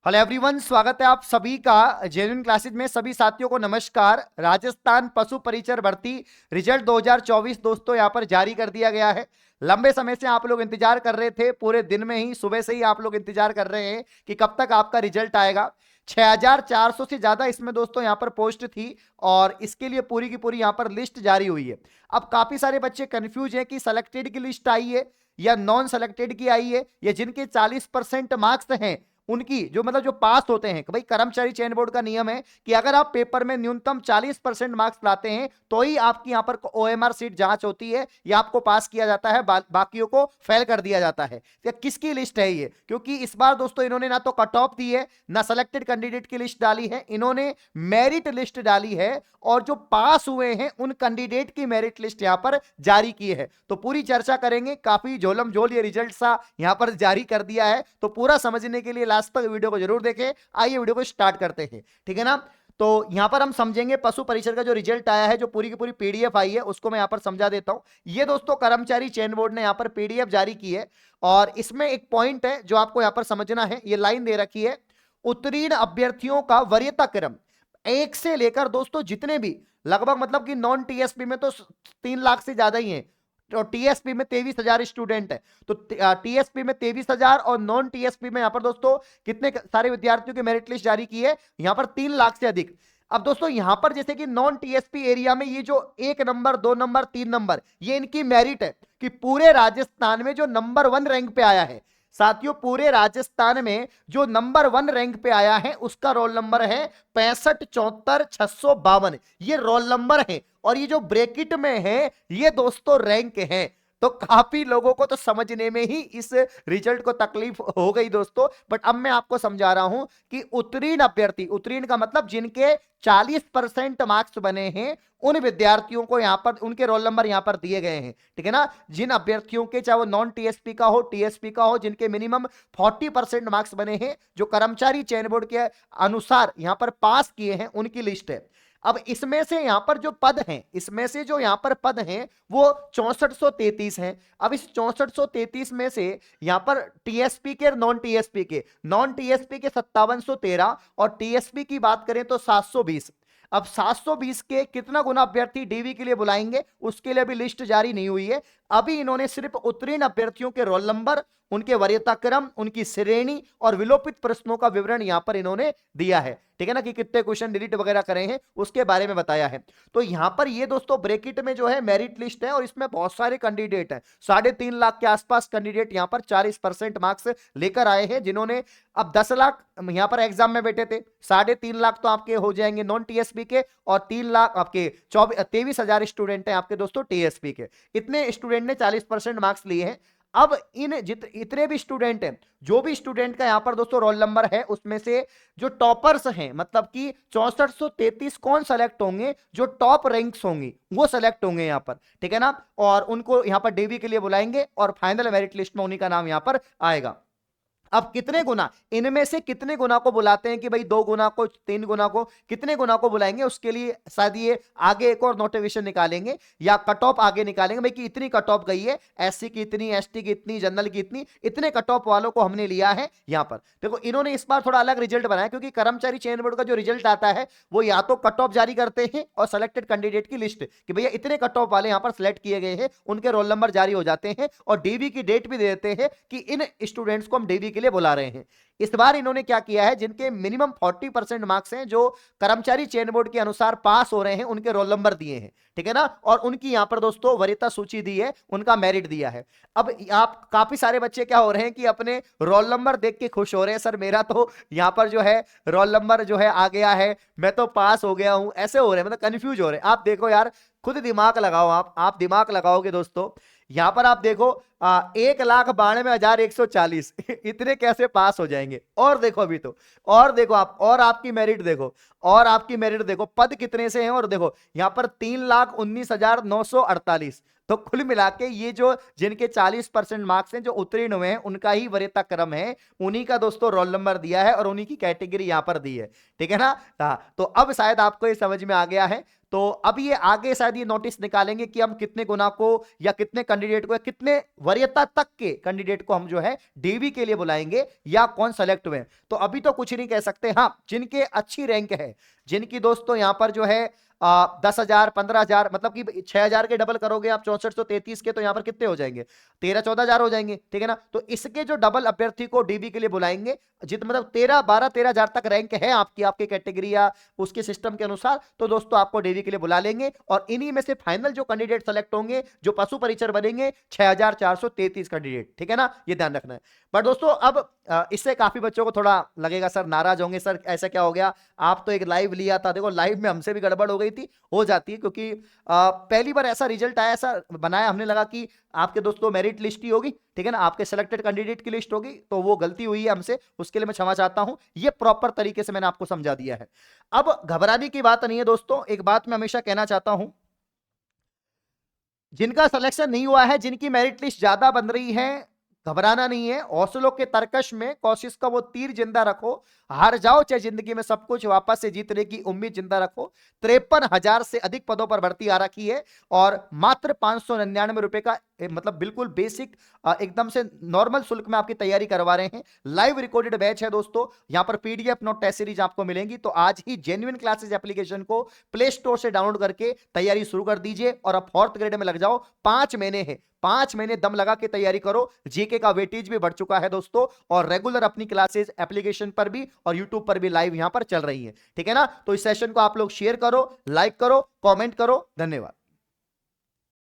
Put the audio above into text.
Hello everyone, स्वागत है आप सभी का जेन्युइन क्लासेज में। सभी साथियों को नमस्कार। राजस्थान पशु परिचर भर्ती रिजल्ट 2024 दोस्तों यहां पर जारी कर दिया गया है। लंबे समय से आप लोग इंतजार कर रहे थे, पूरे दिन में ही सुबह से ही आप लोग इंतजार कर रहे हैं कि कब तक आपका रिजल्ट आएगा। 6400 से ज्यादा इसमें दोस्तों यहां पर पोस्ट थी और इसके लिए पूरी की पूरी यहां पर लिस्ट जारी हुई है। अब काफी सारे बच्चे कंफ्यूज हैं कि सिलेक्टेड की लिस्ट आई है या नॉन सेलेक्टेड की आई है, या जिनके 40% मार्क्स हैं उनकी, जो मतलब जो पास होते हैं। भाई कर्मचारी चयन बोर्ड का नियम है कि अगर आप पेपर में न्यूनतम 40% मार्क्स लाते हैं तो ही आपकी यहां पर ओएमआर सीट जांच होती है या आपको पास किया जाता है, बाकियों को फेल कर दिया जाता है। तो किसकी लिस्ट है ये? क्योंकि इस बार दोस्तों इन्होंने ना तो कट ऑफ दी है ना सेलेक्टेड कैंडिडेट की लिस्ट डाली है, इन्होंने मेरिट लिस्ट डाली है और जो पास हुए हैं उन कैंडिडेट की मेरिट लिस्ट यहां पर जारी की है। तो पूरी चर्चा करेंगे। काफी झोलम झोल ये रिजल्ट सा यहां पर जारी कर दिया है, तो पूरा समझने के लिए लास्ट तक वीडियो को जरूर देखें। आइए वीडियो को स्टार्ट करते हैं, ठीक है ना। तो यहां पर हम समझेंगे पशु परिषद का जो रिजल्ट आया है, जो पूरी की पूरी पीडीएफ आई है उसको मैं यहां पर समझा देता हूं। ये दोस्तों कर्मचारी चयन बोर्ड ने यहां पर पीडीएफ जारी की है और इसमें एक पॉइंट है जो आपको यहां पर समझना है। ये लाइन दे रखी है, उत्तीर्ण अभ्यर्थियों का वरीयता क्रम एक से लेकर दोस्तों जितने भी लगभग मतलब कि नॉन टीएसपी में तो 3 लाख से ज्यादा ही है और टीएसपी में 23,000 स्टूडेंट है। तो टीएसपी में 23,000 और नॉन टीएसपी में यहां पर दोस्तों कितने सारे विद्यार्थियों की मेरिट लिस्ट जारी की है? यहां पर 3 लाख से अधिक। अब दोस्तों यहां पर जैसे कि नॉन टीएसपी एरिया में ये जो 1 नंबर 2 नंबर 3 नंबर ये इनकी मेरिट है कि पूरे राजस्थान में जो नंबर 1 रैंक पे आया है, साथियों पूरे राजस्थान में जो नंबर 1 रैंक पे आया है उसका रोल नंबर है 6574,652। ये रोल नंबर है और ये जो ब्रैकेट में है ये दोस्तों रैंक है। तो काफी लोगों को तो समझने में ही इस रिजल्ट को तकलीफ हो गई दोस्तों, बट अब मैं आपको समझा रहा हूं कि उत्तीर्ण अभ्यर्थी, उत्तीर्ण का मतलब जिनके 40% मार्क्स बने हैं उन विद्यार्थियों को यहां पर उनके रोल नंबर यहां पर दिए गए हैं, ठीक है ना। जिन अभ्यर्थियों के चाहे वो नॉन टीएसपी का हो टीएसपी का हो, जिनके मिनिमम 40% मार्क्स बने हैं, जो कर्मचारी चयन बोर्ड के अनुसार यहां पर पास किए हैं, उनकी लिस्ट है। अब इसमें से यहां पर जो पद हैं, इसमें से जो यहां पर पद हैं वो 6433 हैं। अब इस 6433 में से यहां पर टीएसपी के नॉन टीएसपी के 5713 और टीएसपी की बात करें तो 720। अब 720 के कितना गुना अभ्यर्थी डीवी के लिए बुलाएंगे उसके लिए भी लिस्ट जारी नहीं हुई है। अभी इन्होंने सिर्फ उत्तीर्ण अभ्यर्थियों के रोल नंबर, उनके वरीयता क्रम, उनकी श्रेणी और विलोपित प्रश्नों का विवरण यहां पर इन्होंने दिया है, ठीक है ना, कि कितने क्वेश्चन डिलीट वगैरह करे हैं उसके बारे में बताया है। तो यहां पर ये दोस्तों ब्रैकेट में जो है मेरिट लिस्ट है और इसमें बहुत सारे कैंडिडेट हैं। 3.5 लाख के आसपास कैंडिडेट यहां पर 40% मार्क्स लेकर आए हैं, जिन्होंने अब 10 लाख यहां पर एग्जाम में बैठे थे। 3.5 लाख तो आपके हो जाएंगे नॉन टीएसपी के और 3 लाख आपके 23,000 स्टूडेंट हैं आपके दोस्तों टीएसपी के। इतने स्टूडेंट ने 40% मार्क्स लिए हैं। अब इतने भी स्टूडेंट हैं, जो भी स्टूडेंट का यहां पर दोस्तों रोल नंबर है उसमें से जो टॉपर्स हैं, मतलब कि 6433 कौन सेलेक्ट होंगे? जो टॉप रैंक्स होंगी वो सेलेक्ट होंगे यहां पर, ठीक है ना। और उनको यहां पर डीवी के लिए बुलाएंगे और फाइनल मेरिट लिस्ट में उन्हीं का नाम यहां पर आएगा। अब कितने गुना, इनमें से कितने गुना को बुलाते हैं कि भाई 2 गुना को, 3 गुना को, कितने गुना को बुलाएंगे उसके लिए शायद ये आगे एक और नोटिफिकेशन निकालेंगे या कट ऑफ आगे निकालेंगे भाई कि इतनी कट ऑफ गई है, एससी की इतनी, एसटी की इतनी, जनरल की इतनी, इतने कट ऑफ वालों को हमने लिया है यहां पर। देखो इन्होंने इस बार थोड़ा अलग रिजल्ट बनाया क्योंकि कर्मचारी चयन बोर्ड का जो रिजल्ट आता है वो या तो कट ऑफ जारी करते हैं और सेलेक्टेड कैंडिडेट की लिस्ट कि भैया इतने कट ऑफ वाले यहां पर सिलेक्ट किए गए हैं, उनके रोल नंबर जारी हो जाते हैं और डीवी की डेट भी दे देते हैं कि इन स्टूडेंट्स को हम डीवी के लिए बुला रहे हैं। इस बार इन्होंने क्या किया है, जिनके मिनिमम 40% मार्क्स हैं, जो कर्मचारी चयन बोर्ड के अनुसार पास हो रहे हैं, उनके रोल नंबर दिए हैं, ठीक है ना, और उनकी यहां पर दोस्तों वरीयता सूची दी है, उनका मेरिट दिया है। अब आप काफी सारे बच्चे क्या हो रहे हैं कि अपने रोल नंबर देख के खुश हो रहे हैं, सर मेरा तो यहां पर जो है रोल नंबर जो है आ गया है, मैं तो पास हो गया हूं, ऐसे हो रहे हैं, मतलब कंफ्यूज हो रहे हैं। आप देखो यार, खुद दिमाग लगाओ, आप दिमाग लगाओगे दोस्तों। यहां पर आप देखो 1,92,140 इतने कैसे पास हो जाएंगे? और देखो अभी तो, और देखो आप, और आपकी मेरिट देखो, और आपकी मेरिट देखो, पद कितने से हैं, और देखो यहां पर 3,19,948। तो कुल मिला के ये जो जिनके 40% मार्क्स हैं, जो उत्तीर्ण हुए हैं, उनका ही वरीयता क्रम है, उन्हीं का दोस्तों रोल नंबर दिया है और उन्हीं की कैटेगरी यहां पर दी है, ठीक है ना। तो अब शायद आपको ये समझ में आ गया है। तो अब ये आगे शायद ये नोटिस निकालेंगे कि हम कितने गुना को या कितने कैंडिडेट को या कितने वरीयता तक के कैंडिडेट को हम जो है डीवी के लिए बुलाएंगे या कौन सेलेक्ट हुए। तो अभी तो कुछ नहीं कह सकते। हाँ, जिनके अच्छी रैंक है, जिनकी दोस्तों यहां पर जो है 10,000 15,000, मतलब कि 6,000 के डबल करोगे आप 6433 के, तो यहां पर कितने हो जाएंगे, 13-14,000 हो जाएंगे, ठीक है ना। तो इसके जो डबल अभ्यर्थी को डीबी के लिए बुलाएंगे, जित मतलब 13-12-13,000 तक रैंक है आपकी कैटेगरी या उसके सिस्टम के अनुसार, तो दोस्तों आपको डीबी के लिए बुला लेंगे। और इन्हीं में से फाइनल जो कैंडिडेट सेलेक्ट होंगे, जो पशु परिचर बनेंगे, 6,433 कैंडिडेट, ठीक है ना, ये ध्यान रखना है। पर दोस्तों अब इससे काफी बच्चों को थोड़ा लगेगा, सर नाराज होंगे, सर ऐसा क्या हो गया, आप तो एक लाइव लिया था। देखो लाइव में हमसे भी गड़बड़ हो गई थी, हो जाती है, क्योंकि पहली बार ऐसा रिजल्ट आया, ऐसा बनाया हमने, लगा कि आपके दोस्तों मेरिट लिस्ट ही होगी, ठीक है ना, आपके सिलेक्टेड कैंडिडेट की लिस्ट होगी, तो वो गलती हुई है हमसे, उसके लिए मैं क्षमा चाहता हूं। ये प्रॉपर तरीके से मैंने आपको समझा दिया है। अब घबराने की बात नहीं है दोस्तों। एक बात मैं हमेशा कहना चाहता हूं, जिनका सिलेक्शन नहीं हुआ है, जिनकी मेरिट लिस्ट ज्यादा बन रही है, घबराना नहीं है। हौसलों के तरकश में कोशिश का वो तीर जिंदा रखो। हार जाओ चाहे जिंदगी में, सब कुछ वापस से जीतने की उम्मीद जिंदा रखो। 53,000 से अधिक पदों पर भर्ती आ रखी है और मात्र 599 रुपए का मतलब बिल्कुल बेसिक एकदम से नॉर्मल शुल्क में आपकी तैयारी करवा रहे हैं। लाइव रिकॉर्डेड बैच है दोस्तों। यहां पर पीडीएफ नोट टेस्ट सीरीज आपको मिलेंगी। तो आज ही जेन्युइन क्लासेस एप्लीकेशन को प्ले स्टोर से डाउनलोड करके तैयारी शुरू कर दीजिए और अब 4th ग्रेड में लग जाओ। 5 महीने हैं, 5 महीने दम लगा के तैयारी करो। जीके का वेटेज भी बढ़ चुका है दोस्तों, और रेगुलर अपनी क्लासेस एप्लीकेशन पर भी और यूट्यूब पर भी लाइव यहां पर चल रही है, ठीक है ना। तो इस सेशन को आप लोग शेयर करो, लाइक करो, कमेंट करो। धन्यवाद।